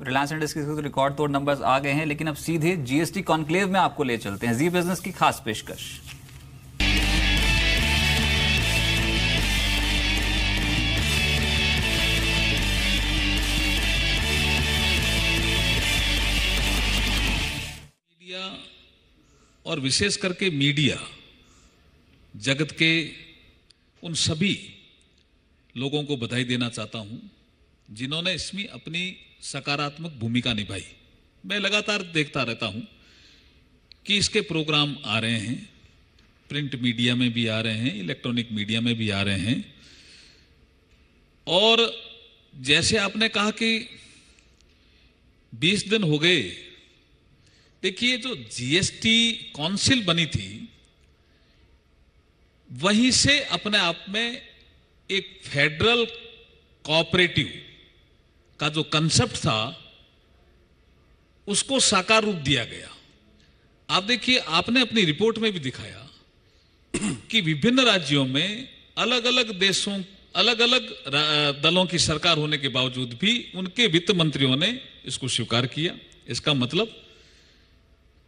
Reliance industries के तो record तोड़ नंबर्स आ गए हैं, लेकिन अब सीधे जीएसटी कॉन्क्लेव में आपको ले चलते हैं। जी बिजनेस की खास पेशकश। मीडिया और विशेष करके मीडिया जगत के उन सभी लोगों को बधाई देना चाहता हूं जिन्होंने इसमें अपनी सकारात्मक भूमिका निभाई। मैं लगातार देखता रहता हूं कि इसके प्रोग्राम आ रहे हैं, प्रिंट मीडिया में भी आ रहे हैं, इलेक्ट्रॉनिक मीडिया में भी आ रहे हैं। और जैसे आपने कहा कि 20 दिन हो गए, देखिए जो जीएसटी काउंसिल बनी थी वहीं से अपने आप में एक फेडरल कोऑपरेटिव का जो कंसेप्ट था उसको साकार रूप दिया गया। आप देखिए, आपने अपनी रिपोर्ट में भी दिखाया कि विभिन्न राज्यों में अलग अलग देशों, अलग अलग दलों की सरकार होने के बावजूद भी उनके वित्त मंत्रियों ने इसको स्वीकार किया। इसका मतलब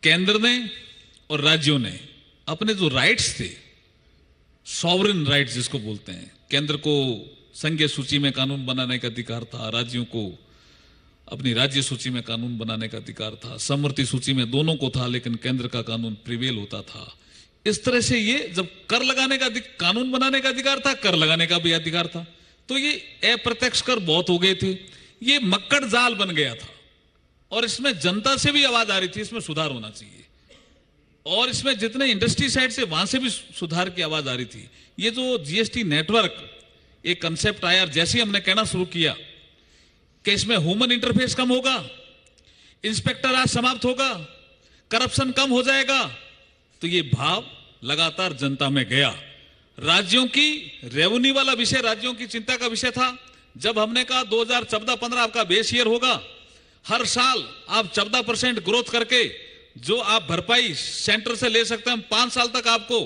केंद्र ने और राज्यों ने अपने जो राइट्स थे, सॉवरेन राइट्स जिसको बोलते हैं, केंद्र को संघीय सूची में कानून बनाने का अधिकार था, राज्यों को अपनी राज्य सूची में कानून बनाने का अधिकार था, समवर्ती सूची में दोनों को था, लेकिन केंद्र का कानून प्रिवेल होता था। इस तरह से ये जब कर लगाने का कानून बनाने का अधिकार था, कर लगाने का भी अधिकार था, तो ये अप्रत्यक्ष कर बहुत हो गए थे। ये मक्कड़ जाल बन गया था और इसमें जनता से भी आवाज आ रही थी इसमें सुधार होना चाहिए, और इसमें जितने इंडस्ट्री साइड से वहां से भी सुधार की आवाज आ रही थी। ये जो जीएसटी नेटवर्क एक कंसेप्ट आया, जैसे ही हमने कहना शुरू किया कि इसमें ह्यूमन इंटरफेस कम होगा, इंस्पेक्टर आज समाप्त होगा, करप्शन कम हो जाएगा, तो ये भाव लगातार जनता में गया। राज्यों की रेवेन्यू वाला विषय राज्यों की चिंता का विषय था। जब हमने कहा 2014-15 आपका बेस ईयर होगा, हर साल आप 14% ग्रोथ करके जो आप भरपाई सेंटर से ले सकते हैं, हम 5 साल तक आपको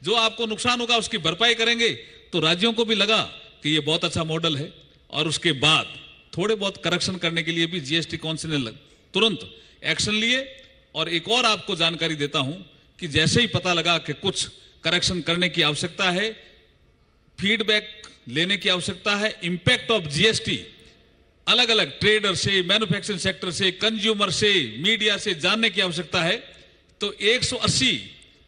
जो आपको नुकसान होगा उसकी भरपाई करेंगे। तो राज्यों को भी लगा कि ये बहुत अच्छा मॉडल है, और उसके बाद थोड़े बहुत करेक्शन करने के लिए भी जीएसटी काउंसिल ने तुरंत एक्शन लिए। और एक और आपको जानकारी देता हूं कि जैसे ही पता लगा कि कुछ करेक्शन करने की आवश्यकता है, फीडबैक लेने की आवश्यकता है, इंपैक्ट ऑफ जीएसटी अलग अलग ट्रेडर से, मैन्युफैक्चरिंग सेक्टर से, कंज्यूमर से, मीडिया से जानने की आवश्यकता है, तो 180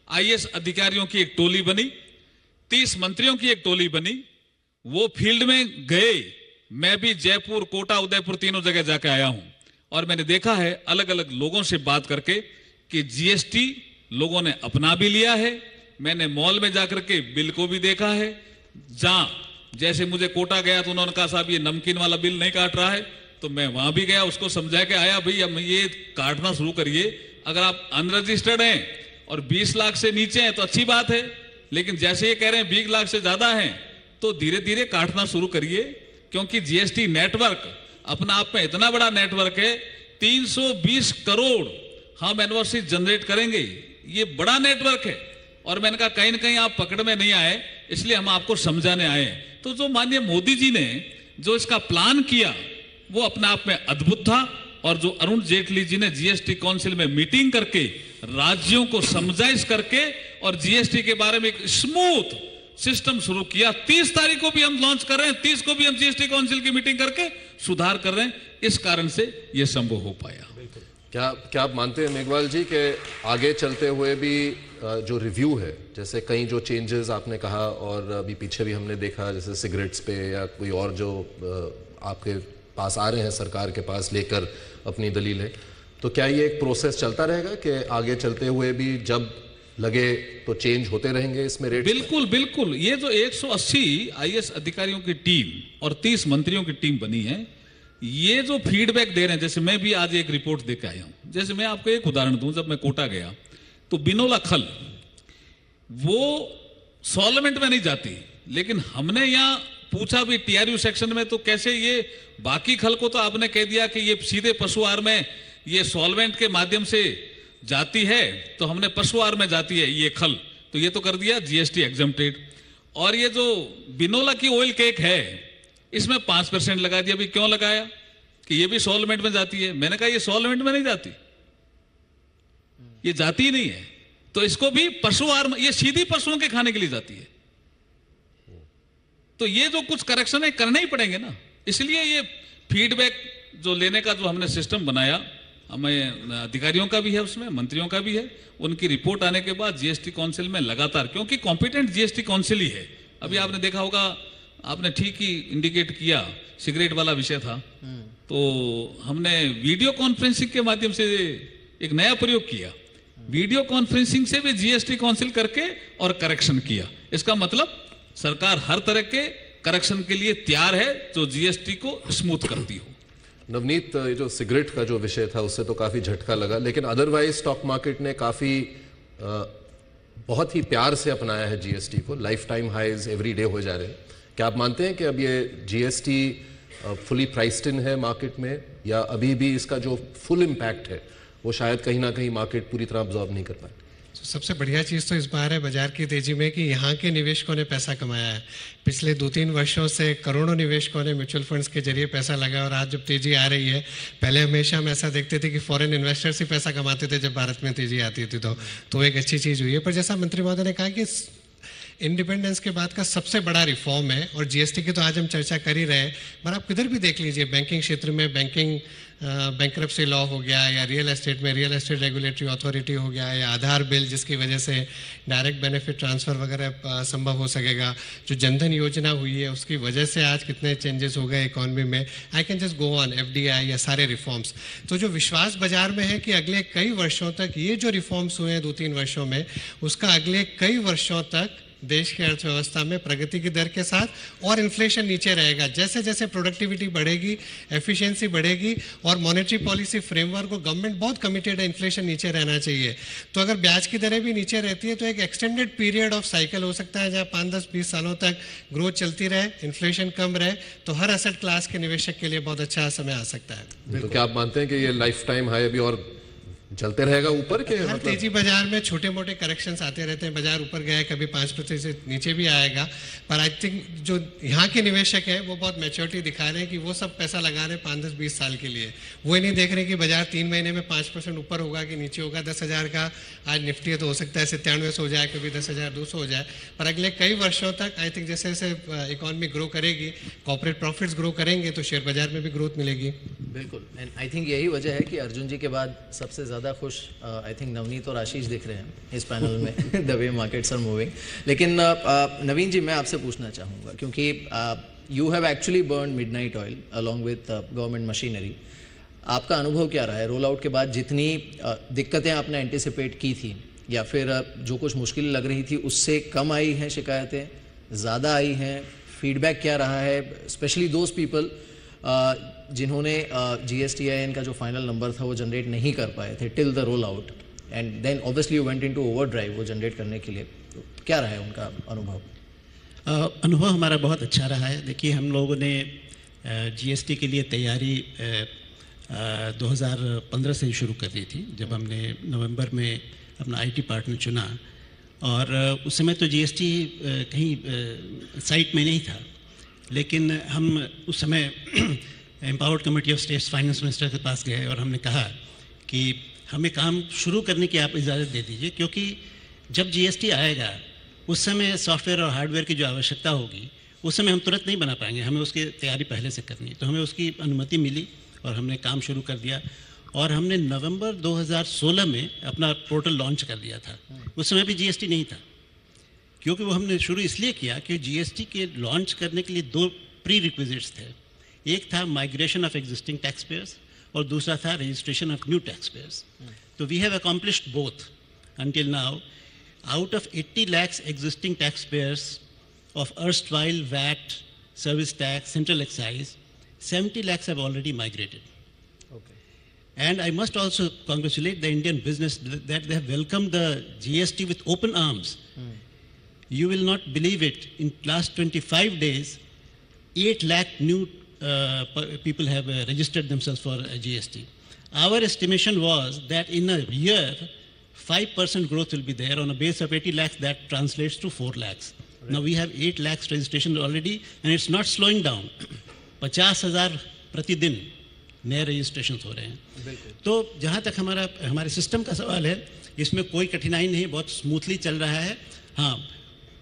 आईएएस अधिकारियों की एक टोली बनी, 30 मंत्रियों की एक टोली बनी। वो फील्ड में गए। मैं भी जयपुर, कोटा, उदयपुर तीनों जगह जाके आया हूं, और मैंने देखा है अलग अलग लोगों से बात करके कि जीएसटी लोगों ने अपना भी लिया है। मैंने मॉल में जाकर के बिल को भी देखा है। जहां जैसे मुझे कोटा गया तो उन्होंने कहा साहब ये नमकीन वाला बिल नहीं काट रहा है, तो मैं वहां भी गया, उसको समझा के आया, भाई अब ये काटना शुरू करिए। अगर आप अनरजिस्टर्ड हैं और 20 लाख से नीचे हैं तो अच्छी बात है, लेकिन जैसे ये कह रहे हैं 20 लाख से ज्यादा हैं तो धीरे धीरे काटना शुरू करिए, क्योंकि जीएसटी नेटवर्क अपना आप में इतना बड़ा नेटवर्क है। 320 करोड़ हम इनवॉइस जनरेट करेंगे, ये बड़ा नेटवर्क है। और मैंने कहा कहीं ना कहीं आप पकड़ में नहीं आए, इसलिए हम आपको समझाने आए। तो जो माननीय मोदी जी ने जो इसका प्लान किया वो अपने आप में अद्भुत था, और जो अरुण जेटली जी ने जीएसटी काउंसिल में मीटिंग करके राज्यों को समझाइश करके और जीएसटी के बारे में एक स्मूथ सिस्टम शुरू किया। 30 तारीख को भी हम लॉन्च कर रहे हैं, 30 को भी हम जीएसटी काउंसिल की मीटिंग करके सुधार कर रहे हैं। इस कारण से यह संभव हो पाया। क्या आप मानते हैं मेघवाल जी कि आगे चलते हुए भी जो रिव्यू है, जैसे कई जो चेंजेस आपने कहा और अभी पीछे भी हमने देखा, जैसे सिगरेट्स पे या कोई और जो आपके पास आ रहे हैं सरकार के पास लेकर अपनी दलीलें, तो क्या ये एक प्रोसेस चलता रहेगा कि आगे चलते हुए भी जब लगे तो चेंज होते रहेंगे इसमें रेट? बिल्कुल बिल्कुल। ये जो 180 आईएएस अधिकारियों की टीम और 30 मंत्रियों की टीम बनी है, ये जो फीडबैक दे रहे हैं, जैसे मैं भी आज एक रिपोर्ट देकर आया हूं। जैसे मैं आपको एक उदाहरण दूं, जब मैं कोटा गया तो बिनोला खल वो सॉल्वेंट में नहीं जाती, लेकिन हमने यहां पूछा भी टीआरयू सेक्शन में, तो कैसे ये बाकी खल को तो आपने कह दिया कि ये सीधे पशु आहार में ये सॉल्वेंट के माध्यम से जाती है, तो हमने पशु आहार में जाती है ये खल, तो ये तो कर दिया जीएसटी एग्जम्प्टेड। और ये जो बिनोला की ऑयल केक है इसमें 5% लगा दिया। अभी क्यों लगाया कि ये भी सॉल्वेंट में जाती है। मैंने कहा ये सॉल्वेंट में नहीं जाती, ये जाती ही नहीं है। तो इसको भी पशु आहार, ये सीधी पशुओं के खाने के लिए जाती है। तो ये जो कुछ करेक्शन है करने ही पड़ेंगे ना। इसलिए ये फीडबैक जो लेने का जो हमने सिस्टम बनाया, हमें अधिकारियों का भी है, उसमें मंत्रियों का भी है, उनकी रिपोर्ट आने के बाद जीएसटी काउंसिल में लगातार, क्योंकि कॉम्पिटेंट जीएसटी काउंसिल ही है। अभी आपने देखा होगा, आपने ठीक ही इंडिकेट किया, सिगरेट वाला विषय था, तो हमने वीडियो कॉन्फ्रेंसिंग के माध्यम से एक नया प्रयोग किया। वीडियो कॉन्फ्रेंसिंग से भी जीएसटी काउंसिल करके और करेक्शन किया। इसका मतलब सरकार हर तरह के करेक्शन के लिए तैयार है जो जीएसटी को स्मूथ करती हो। नवनीत, ये जो सिगरेट का जो विषय था उससे तो काफी झटका लगा, लेकिन अदरवाइज स्टॉक मार्केट ने काफी बहुत ही प्यार से अपनाया है जीएसटी को। Lifetime highs every day हो जा रहे हैं। क्या आप मानते हैं कि अब ये जीएसटी फुली प्राइस्ड इन है मार्केट में, या अभी भी इसका जो फुल इम्पैक्ट है वो शायद कहीं ना कहीं मार्केट पूरी तरह अब्जॉर्ब नहीं कर पाए? सबसे बढ़िया चीज़ तो इस बार है बाजार की तेजी में कि यहाँ के निवेशकों ने पैसा कमाया है। पिछले 2-3 वर्षों से करोड़ों निवेशकों ने म्यूचुअल फंड्स के जरिए पैसा लगाया, और आज जब तेजी आ रही है, पहले हमेशा हम ऐसा देखते थे कि फॉरेन इन्वेस्टर्स ही पैसा कमाते थे जब भारत में तेजी आती थी, तो एक अच्छी चीज़ हुई है। पर जैसा मंत्री महोदय ने कहा कि इंडिपेंडेंस के बाद का सबसे बड़ा रिफॉर्म है, और जीएसटी की तो आज हम चर्चा कर ही रहे हैं, पर आप किधर भी देख लीजिए, बैंकिंग क्षेत्र में बैंकरप्सी लॉ हो गया, या रियल एस्टेट में रियल एस्टेट रेगुलेटरी अथॉरिटी हो गया, या आधार बिल जिसकी वजह से डायरेक्ट बेनिफिट ट्रांसफ़र वगैरह संभव हो सकेगा, जो जनधन योजना हुई है उसकी वजह से आज कितने चेंजेस हो गए इकॉनमी में। I can just go on, FDI या सारे रिफॉर्म्स। तो जो विश्वास बाजार में है कि अगले कई वर्षों तक ये जो रिफॉर्म्स हुए हैं 2-3 वर्षों में, उसका अगले कई वर्षों तक देश की अर्थव्यवस्था में प्रगति की दर के साथ और इन्फ्लेशन नीचे रहेगा। जैसे जैसे प्रोडक्टिविटी बढ़ेगी, एफिशिएंसी बढ़ेगी, और मॉनेटरी पॉलिसी फ्रेमवर्क को गवर्नमेंट बहुत कमिटेड है, इन्फ्लेशन नीचे रहना चाहिए। तो अगर ब्याज की दरें भी नीचे रहती है तो एक एक्सटेंडेड पीरियड ऑफ साइकिल हो सकता है जहाँ 5-10-20 सालों तक ग्रोथ चलती रहे, इन्फ्लेशन कम रहे, तो हर एसेट क्लास के निवेशक के लिए बहुत अच्छा समय आ सकता है। तो क्या आप मानते हैं कि ये लाइफ टाइम हाई अभी और चलते रहेगा ऊपर के? हर तेजी बाजार में छोटे मोटे करेक्शंस आते रहते हैं। बाजार ऊपर गया है, कभी 5% नीचे भी आएगा, पर आई थिंक जो यहाँ के निवेशक हैं वो बहुत मैच्योरिटी दिखा रहे हैं कि वो सब पैसा लगा रहे हैं 5-10-20 साल के लिए। वो ही नहीं देख रहे कि बाजार 3 महीने में 5% ऊपर होगा कि नीचे होगा। 10,000 का आज निफ्टी है तो हो सकता है 97 हो जाए, कभी 10,200 हो जाए, पर अगले कई वर्षों तक आई थिंक जैसे जैसे इकॉनमी ग्रो करेगी, कॉर्पोरेट प्रॉफिट्स ग्रो करेंगे, तो शेयर बाजार में भी ग्रोथ मिलेगी। बिल्कुल, एंड आई थिंक यही वजह है कि अर्जुन जी के बाद सबसे ज़्यादा खुश आई थिंक नवनीत और आशीष दिख रहे हैं इस पैनल में the way markets are moving. लेकिन नवीन जी, मैं आपसे पूछना चाहूँगा, क्योंकि you have actually burn midnight oil along with government machinery. आपका अनुभव क्या रहा है रोल आउट के बाद? जितनी दिक्कतें आपने एंटिसिपेट की थी, या फिर जो कुछ मुश्किल लग रही थी, उससे कम आई हैं शिकायतें, ज़्यादा आई हैं? फीडबैक क्या रहा है, स्पेशली दोज पीपल जिन्होंने GSTIN का जो फाइनल नंबर था वो जनरेट नहीं कर पाए थे till the roll out, and then obviously you went into overdrive वो जनरेट करने के लिए, तो क्या रहा है उनका अनुभव? अनुभव हमारा बहुत अच्छा रहा है। देखिए, हम लोगों ने GST के लिए तैयारी 2015 से ही शुरू कर दी थी, जब हमने नवंबर में अपना IT पार्टनर चुना, और उस समय तो GST कहीं साइट में नहीं था, लेकिन हम उस समय empowered committee of states finance minister के पास गए और हमने कहा कि हमें काम शुरू करने की आप इजाज़त दे दीजिए, क्योंकि जब GST आएगा उस समय सॉफ्टवेयर और हार्डवेयर की जो आवश्यकता होगी उस समय हम तुरंत नहीं बना पाएंगे, हमें उसकी तैयारी पहले से करनी है। तो हमें उसकी अनुमति मिली और हमने काम शुरू कर दिया, और हमने नवंबर 2016 में अपना पोर्टल लॉन्च कर दिया था। उस समय भी GST नहीं था, क्योंकि वो हमने शुरू इसलिए किया कि GST के लॉन्च करने के लिए 2 प्री रिक्विजिट्स थे। एक था migration of existing tax payers, और दूसरा था registration of new tax payers. तो we have accomplished both until now. Out of 80 lakhs existing taxpayers of erstwhile VAT, service tax, central excise, 70 lakhs have already migrated. Okay. And I must also congratulate the Indian business that they have welcomed the GST with open arms. You will not believe it. In last 25 days, 8 lakh new people have registered themselves for GST. Our estimation was that in a year, 5% growth will be there. On a base of 80 lakhs, that translates to 4 lakhs. Right. Now we have 8 lakhs registration already, and it's not slowing down. 50,000 प्रतिदिन नए registration हो रहे हैं। तो जहाँ तक हमारे system का सवाल है, इसमें कोई कठिनाई नहीं, बहुत स्मूथली चल रहा है। हाँ,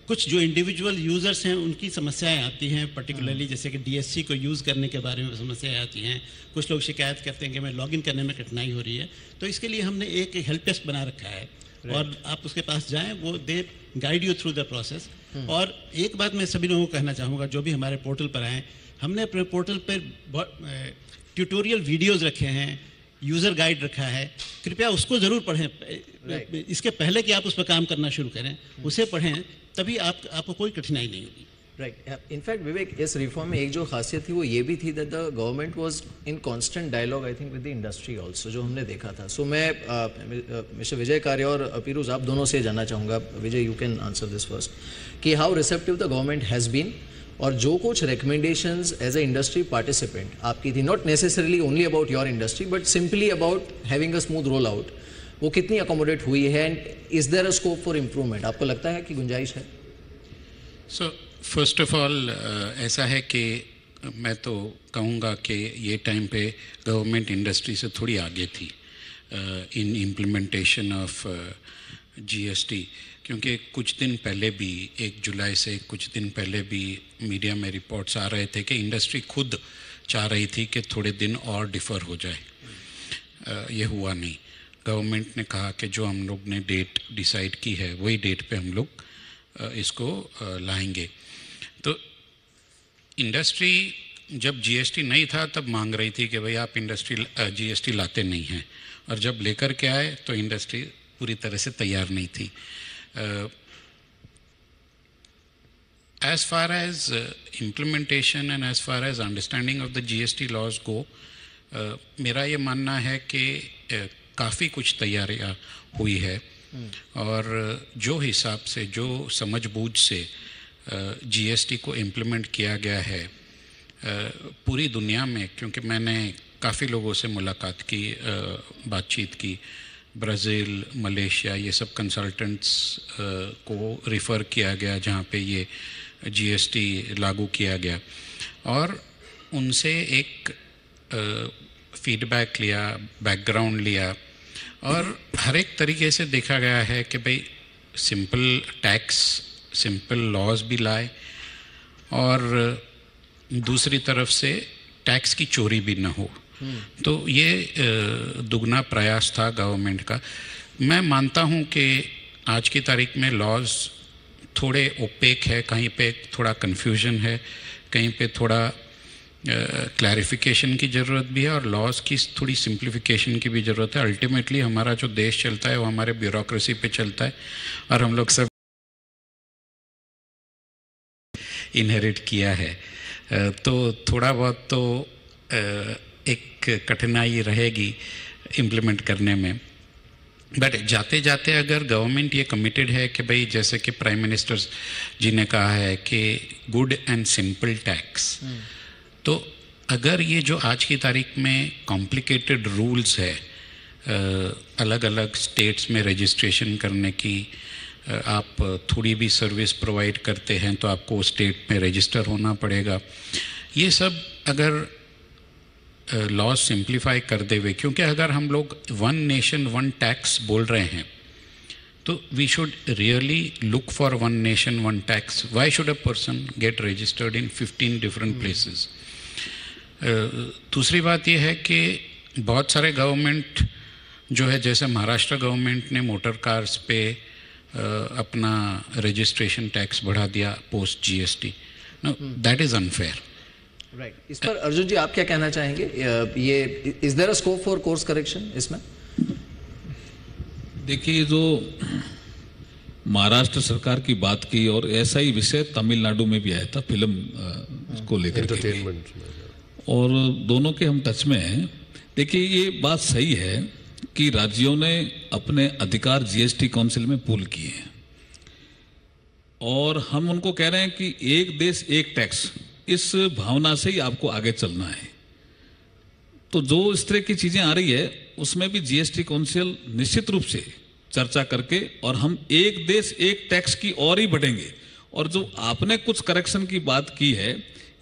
कुछ जो इंडिविजुअल यूज़र्स हैं उनकी समस्याएं आती हैं, पर्टिकुलरली जैसे कि डीएससी को यूज़ करने के बारे में समस्याएं आती हैं। कुछ लोग शिकायत करते हैं कि मैं लॉगिन करने में कठिनाई हो रही है, तो इसके लिए हमने एक हेल्प डेस्क बना रखा है और आप उसके पास जाएं, वो they guide you through the process. और एक बात मैं सभी लोगों को कहना चाहूँगा जो भी हमारे पोर्टल पर आएँ, हमने अपने पोर्टल पर ट्यूटोरियल वीडियोज़ रखे हैं, यूज़र गाइड रखा है, कृपया उसको ज़रूर पढ़ें। इसके पहले कि आप उस पर काम करना शुरू करें, उसे पढ़ें, तभी आपको कोई कठिनाई नहीं होगी। राइट। इनफैक्ट विवेक, इस रिफॉर्म में एक जो खासियत थी वो ये भी थी that the government was in constant dialogue I think with the industry also, जो हमने देखा था। सो मैं मिस्टर विजय कार्य और पीरूज, आप दोनों से जानना चाहूँगा, Vijay you can answer this first, कि how receptive the government has been, और जो कुछ recommendations as a industry participant आपकी थी, not necessarily only about your industry but simply about having a smooth roll out, वो कितनी अकोमोडेट हुई है, and is there a scope for improvement? आपको लगता है कि गुंजाइश है? सो फर्स्ट ऑफ ऑल ऐसा है कि मैं तो कहूँगा कि ये टाइम पे गवर्नमेंट इंडस्ट्री से थोड़ी आगे थी इन इम्प्लीमेंटेशन ऑफ जीएसटी, क्योंकि कुछ दिन पहले भी 1 जुलाई से कुछ दिन पहले भी मीडिया में रिपोर्ट्स आ रहे थे कि इंडस्ट्री खुद चाह रही थी कि थोड़े दिन और डिफ़र हो जाए। ये हुआ नहीं। गवर्नमेंट ने कहा कि जो हम लोग ने डेट डिसाइड की है वही डेट पे हम लोग इसको लाएंगे। तो इंडस्ट्री जब जीएसटी नहीं था तब मांग रही थी कि भाई आप इंडस्ट्री जीएसटी लाते नहीं हैं, और जब लेकर के आए तो इंडस्ट्री पूरी तरह से तैयार नहीं थी। as far as implementation and as far as understanding of the GST laws go, मेरा ये मानना है कि काफ़ी कुछ तैयारियाँ हुई है, और जो हिसाब से जो समझबूझ से जीएसटी को इम्प्लीमेंट किया गया है पूरी दुनिया में, क्योंकि मैंने काफ़ी लोगों से मुलाकात की, बातचीत की, ब्राज़ील, मलेशिया, ये सब कंसल्टेंट्स को रिफ़र किया गया जहाँ पे ये जीएसटी लागू किया गया, और उनसे एक फीडबैक लिया, बैकग्राउंड लिया, और हर एक तरीके से देखा गया है कि भाई सिंपल टैक्स, सिंपल लॉज भी लाए, और दूसरी तरफ से टैक्स की चोरी भी ना हो। तो ये दुगना प्रयास था गवर्नमेंट का। मैं मानता हूँ कि आज की तारीख में लॉज थोड़े ओपेक है, कहीं पे थोड़ा कन्फ्यूजन है, कहीं पे थोड़ा क्लैरिफिकेशन की ज़रूरत भी है, और लॉज की थोड़ी सिंप्लीफिकेशन की भी ज़रूरत है। अल्टीमेटली हमारा जो देश चलता है वो हमारे ब्यूरोक्रेसी पे चलता है, और हम लोग सब इनहेरिट किया है, तो थोड़ा बहुत तो एक कठिनाई रहेगी इम्प्लीमेंट करने में। बट जाते जाते अगर गवर्नमेंट ये कमिटेड है कि भाई, जैसे कि प्राइम मिनिस्टर जी ने कहा है कि गुड एंड सिंपल टैक्स, तो अगर ये जो आज की तारीख में कॉम्प्लिकेटेड रूल्स है, अलग अलग स्टेट्स में रजिस्ट्रेशन करने की, आप थोड़ी भी सर्विस प्रोवाइड करते हैं तो आपको स्टेट में रजिस्टर होना पड़ेगा, ये सब अगर लॉ सिंप्लीफाई कर दे हुए, क्योंकि अगर हम लोग 1 नेशन 1 टैक्स बोल रहे हैं तो we should really look for 1 nation 1 tax. Why should a person get registered in 15 different places? दूसरी बात यह है कि बहुत सारे गवर्नमेंट जो है, जैसे महाराष्ट्र गवर्नमेंट ने मोटर कार्स पे अपना रजिस्ट्रेशन टैक्स बढ़ा दिया post GST. No, that is unfair. Right. इस पर अर्जुन जी आप क्या कहना चाहेंगे? ये is there a scope for course correction इसमें? देखिए, जो महाराष्ट्र सरकार की बात की, और ऐसा ही विषय तमिलनाडु में भी आया था फिल्म को लेकर के, और दोनों के हम टच में हैं। देखिए, ये बात सही है कि राज्यों ने अपने अधिकार जीएसटी काउंसिल में पूल किए हैं, और हम उनको कह रहे हैं कि एक देश एक टैक्स, इस भावना से ही आपको आगे चलना है। तो जो इस तरह की चीजें आ रही है उसमें भी जीएसटी काउंसिल निश्चित रूप से चर्चा करके, और हम एक देश एक टैक्स की ओर ही बढ़ेंगे। और जो आपने कुछ करेक्शन की बात की है,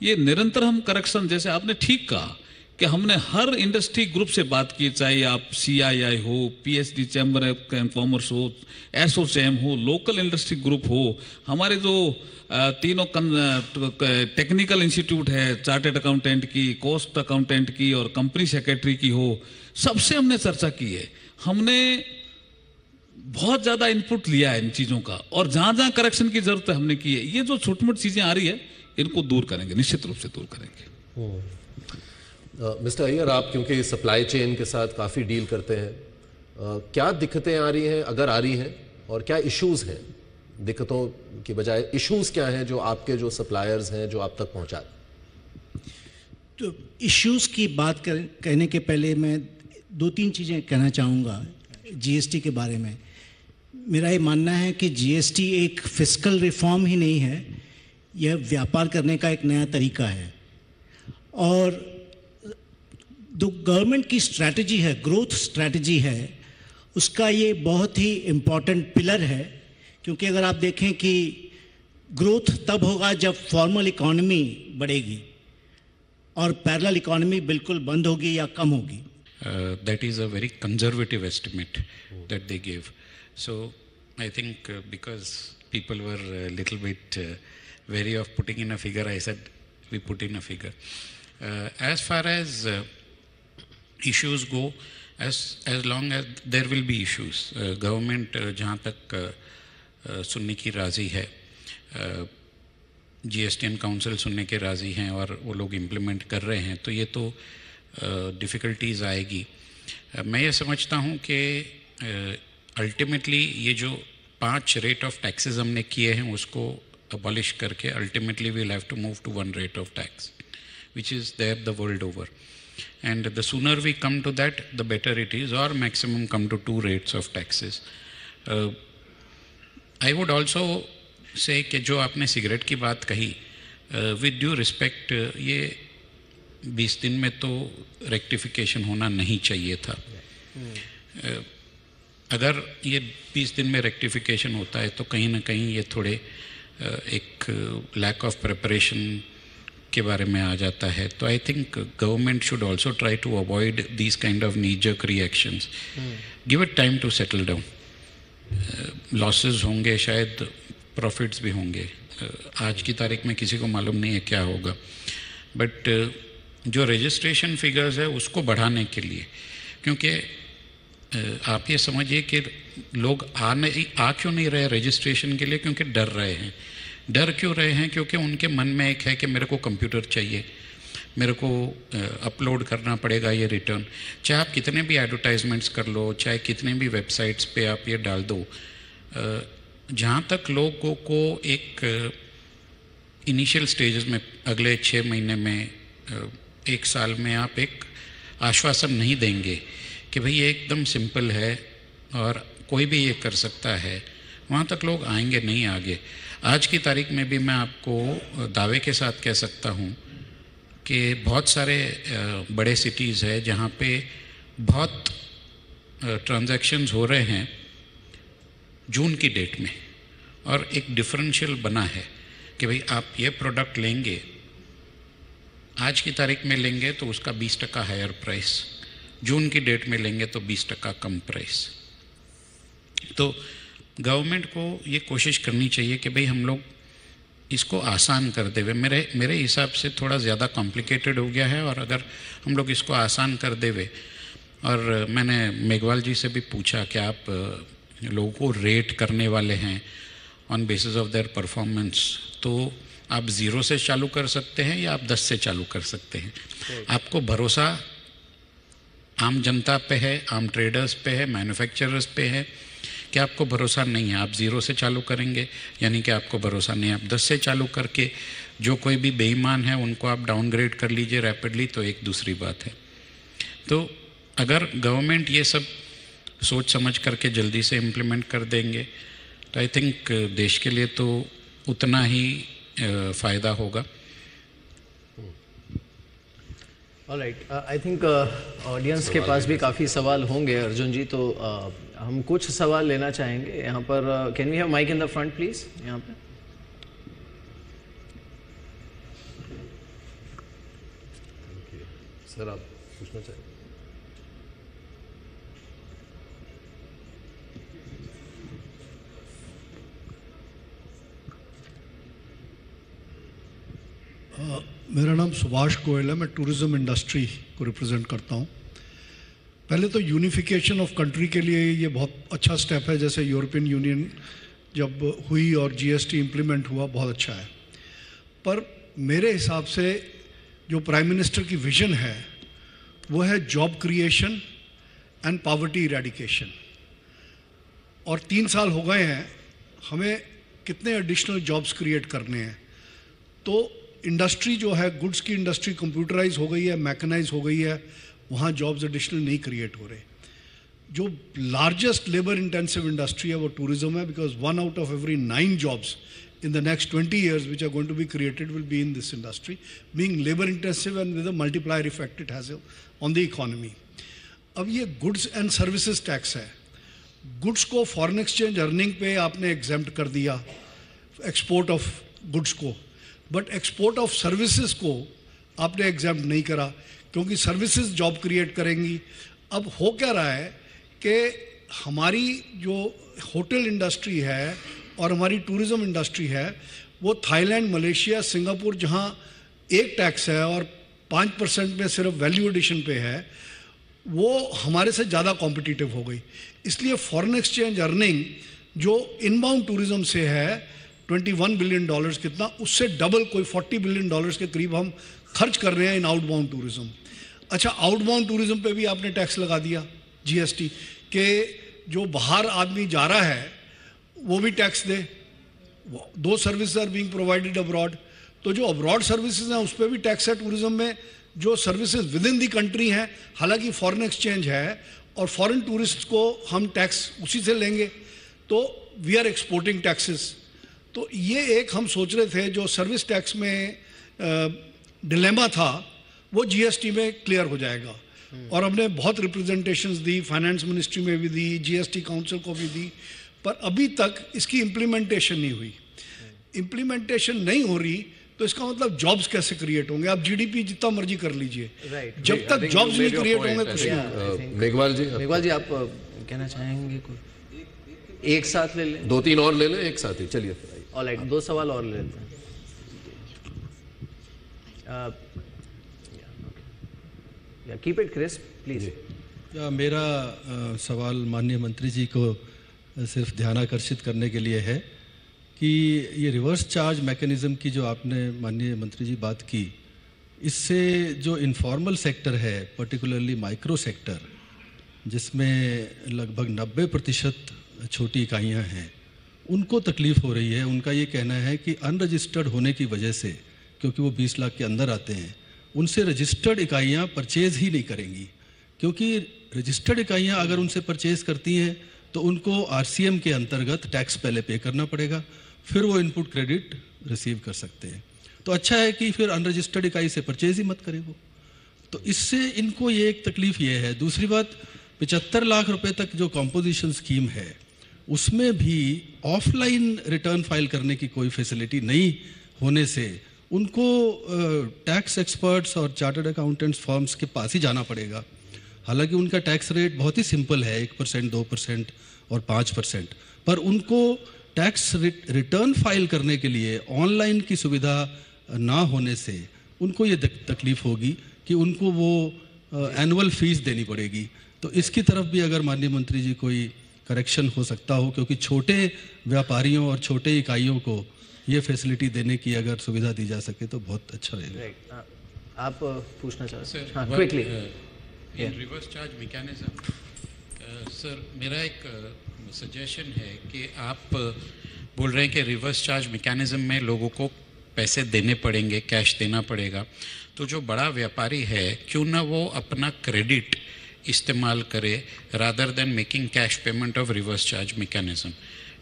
ये निरंतर हम करेक्शन, जैसे आपने ठीक कहा कि हमने हर इंडस्ट्री ग्रुप से बात की, चाहे आप CII हो, PSD चैम्बर ऑफ कॉमर्स हो, एसोचैम हो, लोकल इंडस्ट्री ग्रुप हो, हमारे जो तीनों टेक्निकल इंस्टीट्यूट है, चार्टेड अकाउंटेंट की, कॉस्ट अकाउंटेंट की और कंपनी सेक्रेटरी की हो, सबसे हमने चर्चा की है। हमने बहुत ज्यादा इनपुट लिया है इन चीजों का, और जहां जहां करेक्शन की जरूरत है हमने की है। ये जो छोटी मोटी चीजें आ रही है इनको दूर करेंगे, निश्चित रूप से दूर करेंगे। मिस्टर अय्यर, आप क्योंकि सप्लाई चेन के साथ काफ़ी डील करते हैं, क्या दिक्कतें आ रही हैं, अगर आ रही हैं, और क्या इश्यूज हैं? दिक्कतों की बजाय इश्यूज क्या हैं जो आपके जो सप्लायर्स हैं जो आप तक पहुंचा? तो इश्यूज की बात कहने के पहले मैं 2-3 चीज़ें कहना चाहूँगा GST के बारे में। मेरा ये मानना है कि GST एक फिस्कल रिफॉर्म ही नहीं है, यह व्यापार करने का एक नया तरीका है। और जो गवर्नमेंट की स्ट्रैटेजी है, ग्रोथ स्ट्रैटेजी है, उसका ये बहुत ही इम्पॉर्टेंट पिलर है। क्योंकि अगर आप देखें कि ग्रोथ तब होगा जब फॉर्मल इकॉनमी बढ़ेगी और पैरेलल इकॉनमी बिल्कुल बंद होगी या कम होगी। That is a very conservative estimate that they gave. So I think because people were a little bit wary of putting in a figure, I said we put in a figure. As far as issues go, as long as there will be issues, government जहाँ तक सुनने की राज़ी है, GSTN council सुनने के राज़ी हैं और वो लोग इम्प्लीमेंट कर रहे हैं, तो ये तो डिफ़िकल्टीज़ आएगी। मैं ये समझता हूँ कि अल्टीमेटली ये जो 5 रेट ऑफ टैक्सेस हमने किए हैं उसको अबॉलिश करके ultimately we will have to move to 1 rate of tax which is there the world over, and the sooner we come to that the better it is, or maximum come to 2 rates of taxes. I would also say कि जो आपने cigarette की बात कही, with due respect, ये 20 दिन में तो रेक्टिफिकेशन होना नहीं चाहिए था। अगर ये 20 दिन में रेक्टिफिकेशन होता है तो कहीं ना कहीं ये थोड़े एक लैक ऑफ प्रिपरेशन के बारे में आ जाता है। तो I think government should also try to avoid these kind of knee-jerk reactions, give it time to settle down. Losses होंगे, शायद प्रॉफिट्स भी होंगे, आज की तारीख में किसी को मालूम नहीं है क्या होगा, बट जो रजिस्ट्रेशन फिगर्स है उसको बढ़ाने के लिए, क्योंकि आप ये समझिए कि लोग आ क्यों नहीं रहे रजिस्ट्रेशन के लिए, क्योंकि डर रहे हैं। डर क्यों रहे हैं? क्योंकि उनके मन में एक है कि मेरे को कंप्यूटर चाहिए, मेरे को अपलोड करना पड़ेगा ये रिटर्न। चाहे आप कितने भी एडवर्टाइजमेंट्स कर लो, चाहे कितने भी वेबसाइट्स पे आप ये डाल दो, जहाँ तक लोगों को एक इनिशियल स्टेजेस में अगले 6 महीने में 1 साल में आप एक आश्वासन नहीं देंगे कि भाई ये एकदम सिंपल है और कोई भी ये कर सकता है, वहाँ तक लोग आएंगे नहीं आगे। आज की तारीख में भी मैं आपको दावे के साथ कह सकता हूँ कि बहुत सारे बड़े सिटीज़ है जहाँ पे बहुत ट्रांजैक्शंस हो रहे हैं जून की डेट में, और एक डिफरेंशियल बना है कि भाई आप ये प्रोडक्ट लेंगे, आज की तारीख में लेंगे तो उसका 20% हायर प्राइस, जून की डेट में लेंगे तो 20% कम प्राइस। तो गवर्नमेंट को ये कोशिश करनी चाहिए कि भाई हम लोग इसको आसान कर देवे। मेरे हिसाब से थोड़ा ज़्यादा कॉम्प्लिकेटेड हो गया है, और अगर हम लोग इसको आसान कर देवे, और मैंने मेघवाल जी से भी पूछा कि आप लोगों को रेट करने वाले हैं on basis of their performance, तो आप 0 से चालू कर सकते हैं या आप 10 से चालू कर सकते हैं। आपको भरोसा आम जनता पे है, आम ट्रेडर्स पे है, मैन्युफैक्चरर्स पे है कि आपको भरोसा नहीं है, आप 0 से चालू करेंगे, यानी कि आपको भरोसा नहीं है, आप 10 से चालू करके जो कोई भी बेईमान है उनको आप डाउनग्रेड कर लीजिए रैपिडली, तो एक दूसरी बात है। तो अगर गवर्नमेंट ये सब सोच समझ करके जल्दी से इम्प्लीमेंट कर देंगे तो आई थिंक देश के लिए तो उतना ही फ़ायदा होगा। ऑलराइट, आई थिंक ऑडियंस के पास भी काफ़ी सवाल होंगे अर्जुन जी, तो हम कुछ सवाल लेना चाहेंगे यहाँ पर। Can we have mic in the front please? यहाँ पे सर आप पूछना चाहें? मेरा नाम सुभाष गोयल है, मैं टूरिज़्म इंडस्ट्री को रिप्रेजेंट करता हूँ। पहले तो यूनिफिकेशन ऑफ कंट्री के लिए ये बहुत अच्छा स्टेप है, जैसे यूरोपियन यूनियन जब हुई और जीएसटी इम्प्लीमेंट हुआ, बहुत अच्छा है। पर मेरे हिसाब से जो प्राइम मिनिस्टर की विज़न है वो है job creation and poverty eradication. और 3 साल हो गए हैं, हमें कितने एडिशनल जॉब्स क्रिएट करने हैं। तो इंडस्ट्री जो है, गुड्स की इंडस्ट्री कंप्यूटराइज हो गई है, मैकेनाइज हो गई है, वहाँ जॉब्स एडिशनल नहीं क्रिएट हो रहे। जो लार्जेस्ट लेबर इंटेंसिव इंडस्ट्री है वो टूरिज्म है, because 1 out of every 9 jobs in the next 20 years which are going to be created will be in this industry, being labor intensive and with a multiplier effect it has on the economy. अब ये goods and services tax है। Goods को foreign exchange earning पे आपने exempt कर दिया, export of goods को, but export of services को आपने एग्जाम्प्ट नहीं करा, क्योंकि सर्विसेज जॉब क्रिएट करेंगी। अब हो क्या रहा है कि हमारी जो होटल इंडस्ट्री है और हमारी टूरिज़्म इंडस्ट्री है, वो थाईलैंड, मलेशिया, सिंगापुर, जहाँ एक टैक्स है और 5% में सिर्फ वैल्यू एडिशन पे है, वो हमारे से ज़्यादा कॉम्पिटिटिव हो गई। इसलिए फॉरेन एक्सचेंज अर्निंग जो इनबाउंड टूरिज़्म से है $21 बिलियन कितना, उससे डबल, कोई $40 बिलियन के करीब हम खर्च कर रहे हैं इन आउटबाउंड टूरिज़्म। अच्छा, आउटबाउंड टूरिज़्म पे भी आपने टैक्स लगा दिया, जीएसटी, कि जो बाहर आदमी जा रहा है वो भी टैक्स दे। 2 services are being provided abroad, तो जो अब्रॉड सर्विसेज हैं उस पर भी टैक्स है टूरिज़्म में। जो services with in the country हैं, हालांकि फॉरेन एक्सचेंज है और फॉरेन टूरिस्ट को हम टैक्स उसी से लेंगे, तो वी आर एक्सपोर्टिंग टैक्सेस। तो ये एक हम सोच रहे थे जो सर्विस टैक्स में डिलेमा था वो जीएसटी में क्लियर हो जाएगा। और हमने बहुत रिप्रेजेंटेशंस दी, फाइनेंस मिनिस्ट्री में भी दी, जीएसटी काउंसिल को भी दी, पर अभी तक इसकी इम्प्लीमेंटेशन नहीं हुई। इम्प्लीमेंटेशन नहीं हो रही तो इसका मतलब जॉब्स कैसे क्रिएट होंगे? आप जीडीपी जितना मर्जी कर लीजिए, जब तक जॉब्स नहीं क्रिएट होंगे कुछ नहीं। मेघवाल जी आप कहना चाहेंगे कुछ? एक साथ ले लें, 2-3 और ले लें एक साथ ही, चलिए। ऑलराइट, 2 सवाल और ले लेते हैं। Keep it crisp please. मेरा सवाल माननीय मंत्री जी को सिर्फ ध्यान आकर्षित करने के लिए है कि ये रिवर्स चार्ज मैकेनिज़्म की जो आपने माननीय मंत्री जी बात की, इससे जो इनफॉर्मल सेक्टर है, पर्टिकुलरली माइक्रो सेक्टर, जिसमें लगभग 90% छोटी इकाइयां हैं, उनको तकलीफ़ हो रही है। उनका ये कहना है कि अनरजिस्टर्ड होने की वजह से, क्योंकि वो 20 लाख के अंदर आते हैं, उनसे रजिस्टर्ड इकाइयां परचेज़ ही नहीं करेंगी, क्योंकि रजिस्टर्ड इकाइयां अगर उनसे परचेज़ करती हैं तो उनको आरसीएम के अंतर्गत टैक्स पहले पे करना पड़ेगा, फिर वो इनपुट क्रेडिट रिसीव कर सकते हैं। तो अच्छा है कि फिर अनरजिस्टर्ड इकाई से परचेज़ ही मत करें वो। तो इससे इनको ये एक तकलीफ़ ये है। दूसरी बात, 75 लाख रुपए तक जो कॉम्पोजिशन स्कीम है, उसमें भी ऑफलाइन रिटर्न फाइल करने की कोई फैसिलिटी नहीं होने से उनको टैक्स एक्सपर्ट्स और चार्टर्ड अकाउंटेंट्स फर्म्स के पास ही जाना पड़ेगा। हालांकि उनका टैक्स रेट बहुत ही सिंपल है, 1%, 2% और 5%, पर उनको टैक्स रिटर्न फाइल करने के लिए ऑनलाइन की सुविधा ना होने से उनको ये तकलीफ होगी कि उनको वो एनुअल फीस देनी पड़ेगी। तो इसकी तरफ भी अगर माननीय मंत्री जी कोई करेक्शन हो सकता हो, क्योंकि छोटे व्यापारियों और छोटे इकाइयों को ये फैसिलिटी देने की अगर सुविधा दी जा सके तो बहुत अच्छा रहेगा। आप पूछना चाहते हैं? हाँ, क्विकली। इन रिवर्स चार्ज मैकेनिज्म, सर मेरा एक सजेशन है कि आप बोल रहे हैं कि रिवर्स चार्ज मैकेनिज्म में लोगों को पैसे देने पड़ेंगे, कैश देना पड़ेगा, तो जो बड़ा व्यापारी है क्यों ना वो अपना क्रेडिट इस्तेमाल करे rather than making cash payment of reverse charge mechanism.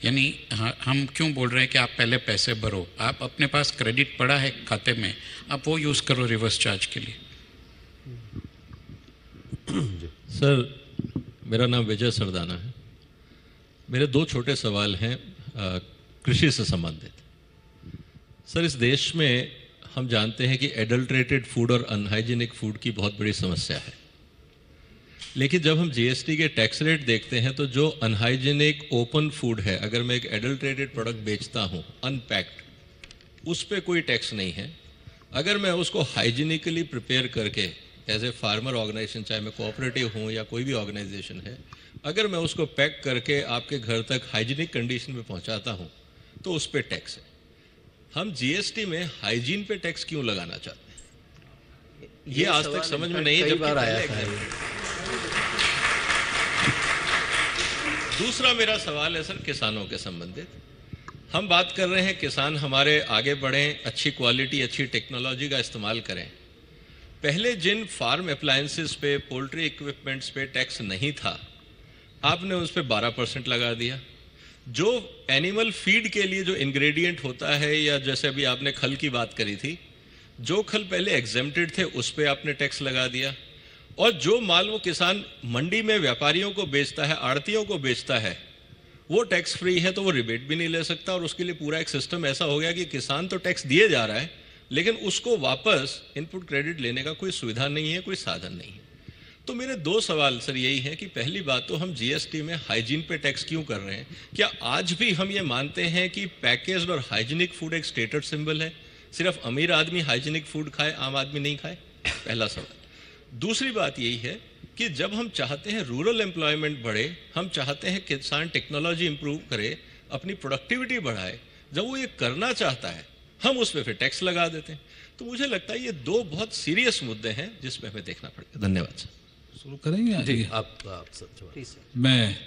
यानी हम क्यों बोल रहे हैं कि आप पहले पैसे भरो, आप अपने पास क्रेडिट पड़ा है खाते में, आप वो यूज़ करो रिवर्स चार्ज के लिए। सर मेरा नाम विजय सरदाना है। मेरे 2 छोटे सवाल हैं कृषि से संबंधित। सर, इस देश में हम जानते हैं कि एडल्ट्रेटेड फूड और अनहाइजीनिक फूड की बहुत बड़ी समस्या है, लेकिन जब हम जीएसटी के टैक्स रेट देखते हैं तो जो अनहाइजीनिक ओपन फूड है, अगर मैं एक एडल्ट्रेटेड प्रोडक्ट बेचता हूँ अनपैक्ड, उस पर कोई टैक्स नहीं है। अगर मैं उसको हाइजीनिकली प्रिपेयर करके एज ए फार्मर ऑर्गेनाइजेशन, चाहे मैं कोऑपरेटिव हूँ या कोई भी ऑर्गेनाइजेशन है, अगर मैं उसको पैक करके आपके घर तक हाइजीनिक कंडीशन में पहुँचाता हूँ तो उस पर टैक्स है। हम जीएसटी में हाइजीन पे टैक्स क्यों लगाना चाहते हैं, ये आज तक समझ में नहीं है। दूसरा मेरा सवाल है सर किसानों के संबंधित। हम बात कर रहे हैं किसान हमारे आगे बढ़ें, अच्छी क्वालिटी, अच्छी टेक्नोलॉजी का इस्तेमाल करें। पहले जिन फार्म अप्लायंसेस पे, पोल्ट्री इक्विपमेंट्स पे टैक्स नहीं था, आपने उस पर 12% लगा दिया। जो एनिमल फीड के लिए जो इंग्रेडिएंट होता है, या जैसे अभी आपने खल की बात करी थी, जो खल पहले एग्जेम्प्टेड थे उस पर आपने टैक्स लगा दिया। और जो माल वो किसान मंडी में व्यापारियों को बेचता है, आड़तियों को बेचता है, वो टैक्स फ्री है, तो वो रिबेट भी नहीं ले सकता। और उसके लिए पूरा एक सिस्टम ऐसा हो गया कि किसान तो टैक्स दिए जा रहा है, लेकिन उसको वापस इनपुट क्रेडिट लेने का कोई सुविधा नहीं है, कोई साधन नहीं है। तो मेरे दो सवाल सर यही है कि पहली बात तो हम जीएसटी में हाइजीन पे टैक्स क्यों कर रहे हैं? क्या आज भी हम ये मानते हैं कि पैकेज्ड और हाइजीनिक फूड एक स्टेटस सिंबल है, सिर्फ अमीर आदमी हाइजीनिक फूड खाए, आम आदमी नहीं खाए? पहला सवाल। दूसरी बात यही है कि जब हम चाहते हैं रूरल एम्प्लॉयमेंट बढ़े, हम चाहते हैं किसान टेक्नोलॉजी इंप्रूव करे, अपनी प्रोडक्टिविटी बढ़ाए, जब वो ये करना चाहता है हम उस पर फिर टैक्स लगा देते हैं। तो मुझे लगता है ये दो बहुत सीरियस मुद्दे हैं जिस पे हमें देखना पड़ेगा। धन्यवाद सर। शुरू करेंगे जी, आप सब। मैं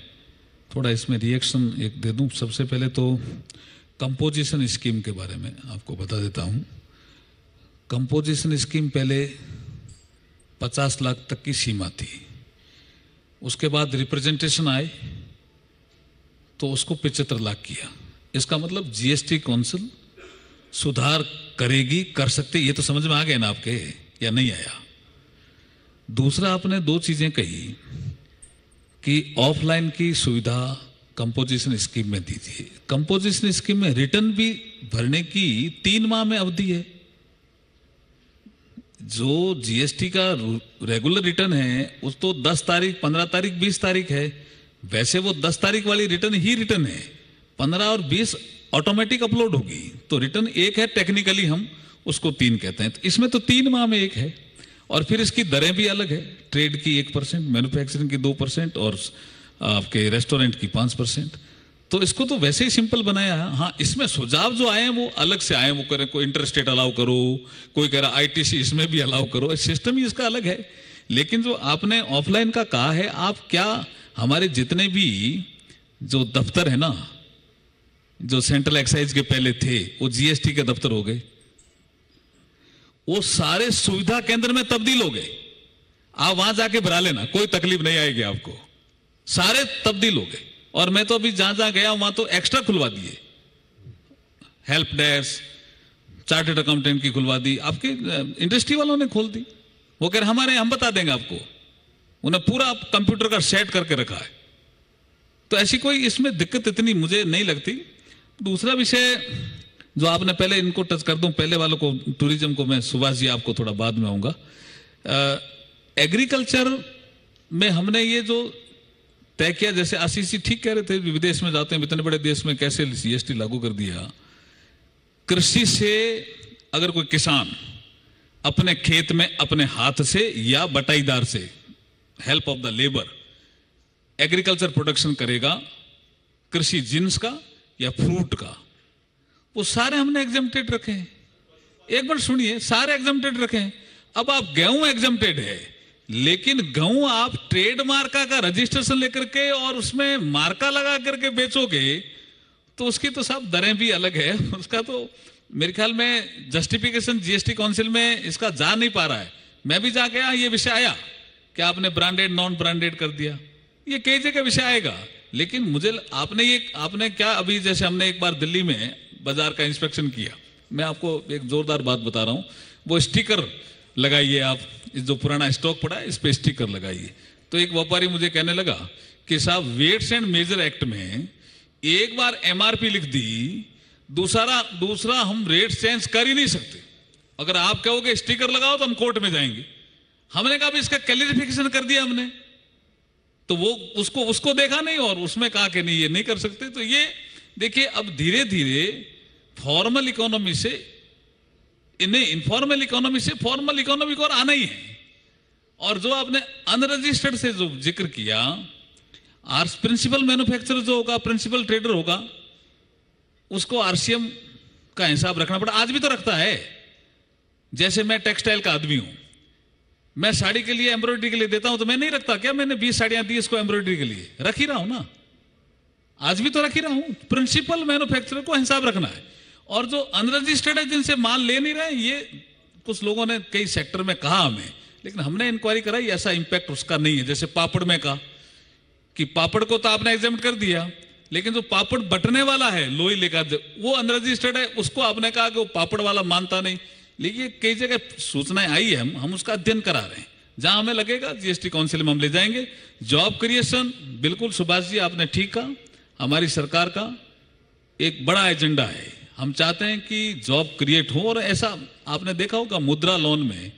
थोड़ा इसमें रिएक्शन एक दे दूं। सबसे पहले तो कंपोजिशन स्कीम के बारे में आपको बता देता हूं। कंपोजिशन स्कीम पहले 50 लाख तक की सीमा थी, उसके बाद रिप्रेजेंटेशन आए तो उसको 75 लाख किया। इसका मतलब जीएसटी काउंसिल सुधार करेगी, कर सकते, ये तो समझ में आ गया ना आपके, या नहीं आया? दूसरा, आपने दो चीजें कही कि ऑफलाइन की सुविधा कंपोजिशन स्कीम में दीजिए। कंपोजिशन स्कीम में रिटर्न भी भरने की 3 माह में अवधि है। जो जीएसटी का रेगुलर रिटर्न है उस तो 10 तारीख, 15 तारीख, 20 तारीख है। वैसे वो 10 तारीख वाली रिटर्न ही रिटर्न है, 15 और 20 ऑटोमेटिक अपलोड होगी। तो रिटर्न एक है, टेक्निकली हम उसको 3 कहते हैं। तो इसमें तो 3 माह में एक है। और फिर इसकी दरें भी अलग है, ट्रेड की 1%, मैन्युफैक्चरिंग की 2% और आपके रेस्टोरेंट की 5%। तो इसको तो वैसे ही सिंपल बनाया है। हाँ, इसमें सुझाव जो आए हैं वो अलग से आए हैं। वो करें, कोई इंटरस्टेट अलाउ करो, कोई कह रहा आईटीसी इसमें भी अलाउ करो, सिस्टम ही इसका अलग है। लेकिन जो आपने ऑफलाइन का कहा है, आप क्या हमारे जितने भी जो दफ्तर है ना, जो सेंट्रल एक्साइज के पहले थे वो जीएसटी के दफ्तर हो गए, वो सारे सुविधा केंद्र में तब्दील हो गए। आप वहां जाके भरा लेना, कोई तकलीफ नहीं आएगी आपको, सारे तब्दील हो गए। और मैं तो अभी जहां जहां गया वहां तो एक्स्ट्रा खुलवा दिए, हेल्प डेस्क, चार्टर्ड अकाउंटेंट की खुलवा दी, आपके इंडस्ट्री वालों ने खोल दी। वो कह रहे हमारे हम बता देंगे आपको, उन्हें पूरा कंप्यूटर का सेट करके रखा है। तो ऐसी कोई इसमें दिक्कत इतनी मुझे नहीं लगती। दूसरा विषय जो आपने पहले, इनको टच कर दूं, पहले वालों को, टूरिज्म को मैं सुभाष जी आपको थोड़ा बाद में आऊंगा। एग्रीकल्चर में हमने ये जो तय किया, जैसे आशीष जी ठीक कह रहे थे, विदेश में जाते हैं, इतने बड़े देश में कैसे जीएसटी लागू कर दिया। कृषि से अगर कोई किसान अपने खेत में अपने हाथ से या बटाईदार से, help of the labour, agriculture production करेगा, कृषि जिन्स का या फ्रूट का, वो सारे हमने एग्जेम्प्टेड रखे हैं। एक बार सुनिए, सारे एग्जेम्प्टेड रखे हैं। अब आप गेहूं एग्जेम्प्टेड है, लेकिन गेहूं आप ट्रेडमार्क का रजिस्ट्रेशन लेकर के और उसमें मार्का लगा करके बेचोगे तो उसकी तो सब दरें भी अलग है। उसका तो मेरे ख्याल में जस्टिफिकेशन जीएसटी काउंसिल में इसका जा नहीं पा रहा है। मैं भी जाके ये विषय आया कि आपने ब्रांडेड नॉन ब्रांडेड कर दिया, ये कई जगह विषय आएगा। लेकिन मुझे आपने क्या, अभी जैसे हमने एक बार दिल्ली में बाजार का इंस्पेक्शन किया, मैं आपको एक जोरदार बात बता रहा हूं, वो स्टिकर लगाइए आप, जो पुराना स्टॉक पड़ा है इस पे स्टिकर लगाइए। तो एक व्यापारी मुझे कहने लगा कि साहब वेट्स एंड मेजर एक्ट में एक बार एमआरपी लिख दी, दूसरा हम रेट चेंज कर ही नहीं सकते। अगर आप कहोगे स्टिकर लगाओ तो हम कोर्ट में जाएंगे। हमने कहा इसका क्लैरिफिकेशन कर दिया हमने, तो वो उसको देखा नहीं और उसमें कहा कि नहीं ये नहीं कर सकते। तो ये देखिए अब धीरे धीरे फॉर्मल इकोनॉमी से इन्हें इनफॉर्मल इकोनॉमी से फॉर्मल इकोनॉमी को और आना ही है। और जो आपने अनरजिस्टर्ड से जो जिक्र किया, आर्स प्रिंसिपल मैन्युफैक्चरर जो होगा, प्रिंसिपल ट्रेडर होगा, उसको आरसीएम का हिसाब रखना पड़ा। आज भी तो रखता है। जैसे मैं टेक्सटाइल का आदमी हूं, मैं साड़ी के लिए एम्ब्रॉयडरी के लिए देता हूं, तो मैं नहीं रखता क्या? मैंने 20 साड़ियां दी इसको एम्ब्रॉयडरी के लिए, रख ही रहा हूं ना, आज भी तो रख ही रहा हूं। प्रिंसिपल मैन्युफैक्चरर को हिसाब रखना है। और जो अनरजिस्टर्ड है, जिनसे माल ले नहीं रहे, ये कुछ लोगों ने कई सेक्टर में कहा हमें, लेकिन हमने इंक्वायरी कराई, ऐसा इंपैक्ट उसका नहीं है। जैसे पापड़ में कहा कि पापड़ को तो आपने एग्जाम्प्ट कर दिया, लेकिन जो पापड़ बटने वाला है लोई लेकर, वो अनरजिस्टर्ड है, उसको आपने कहा कि वो पापड़ वाला मानता नहीं। लेकिन कई जगह सूचनाएं आई है, हम उसका अध्ययन करा रहे हैं। जहां हमें लगेगा जीएसटी काउंसिल में हम ले जाएंगे। जॉब क्रिएशन, बिल्कुल सुभाष जी आपने ठीक कहा, हमारी सरकार का एक बड़ा एजेंडा है। हम चाहते हैं कि जॉब क्रिएट हो। और ऐसा आपने देखा होगा मुद्रा लोन में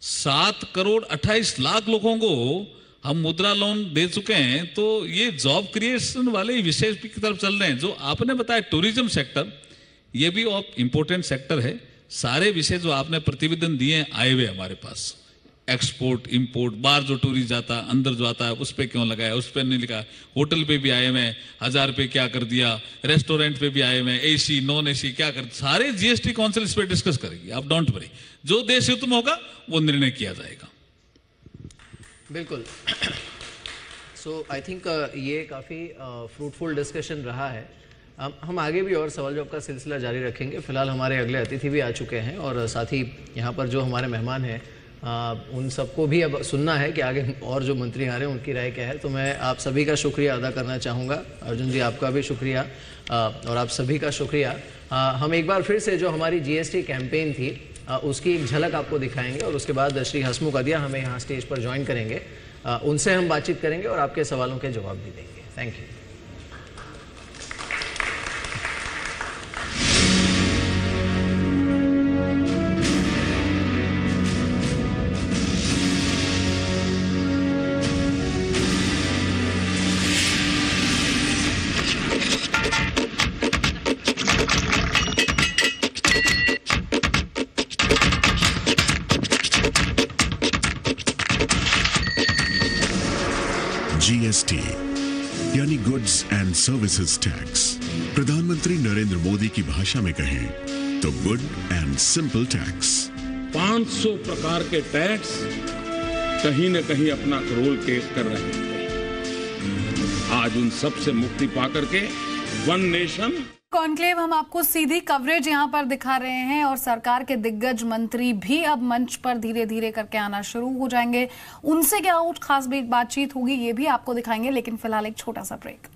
7 करोड़ 28 लाख लोगों को हम मुद्रा लोन दे चुके हैं। तो ये जॉब क्रिएशन वाले विषय की तरफ चल रहे हैं। जो आपने बताया टूरिज्म सेक्टर, ये भी इंपॉर्टेंट सेक्टर है। सारे विषय जो आपने प्रतिवेदन दिए आए हुए हमारे पास, एक्सपोर्ट इंपोर्ट, बाहर जो टूरिस्ट जाता है, अंदर जो आता है, उस पर क्यों लगाया, उस पर नहीं लिखा। होटल पे भी आए हुए 1000 रुपये क्या कर दिया, रेस्टोरेंट पे भी आए हुए एसी नॉन एसी क्या कर, सारे जीएसटी काउंसिल इस पर डिस्कस करेगी। आप डोंट वरी, जो देश हित में होगा वो निर्णय किया जाएगा। बिल्कुल। सो आई थिंक ये काफ़ी फ्रूटफुल डिस्कशन रहा है। हम आगे भी और सवाल जवाब का सिलसिला जारी रखेंगे। फिलहाल हमारे अगले अतिथि भी आ चुके हैं और साथ ही यहाँ पर जो हमारे मेहमान हैं उन सबको भी अब सुनना है कि आगे और जो मंत्री आ रहे हैं उनकी राय क्या है। तो मैं आप सभी का शुक्रिया अदा करना चाहूँगा। अर्जुन जी आपका भी शुक्रिया और आप सभी का शुक्रिया। हम एक बार फिर से जो हमारी जीएसटी कैंपेन थी उसकी एक झलक आपको दिखाएंगे और उसके बाद श्री हसमुख अदिया हमें यहाँ स्टेज पर ज्वाइन करेंगे। उनसे हम बातचीत करेंगे और आपके सवालों के जवाब भी देंगे। Thank you. जीएसटी यानी गुड्स एंड सर्विसेज टैक्स। प्रधानमंत्री नरेंद्र मोदी की भाषा में कहें तो गुड एंड सिंपल टैक्स। 500 प्रकार के टैक्स कहीं न कहीं अपना रोल प्ले कर रहे थे। आज उन सब से मुक्ति पाकर के वन नेशन कॉन्क्लेव हम आपको सीधी कवरेज यहां पर दिखा रहे हैं और सरकार के दिग्गज मंत्री भी अब मंच पर धीरे धीरे करके आना शुरू हो जाएंगे। उनसे क्या खास बातचीत होगी ये भी आपको दिखाएंगे, लेकिन फिलहाल एक छोटा सा ब्रेक।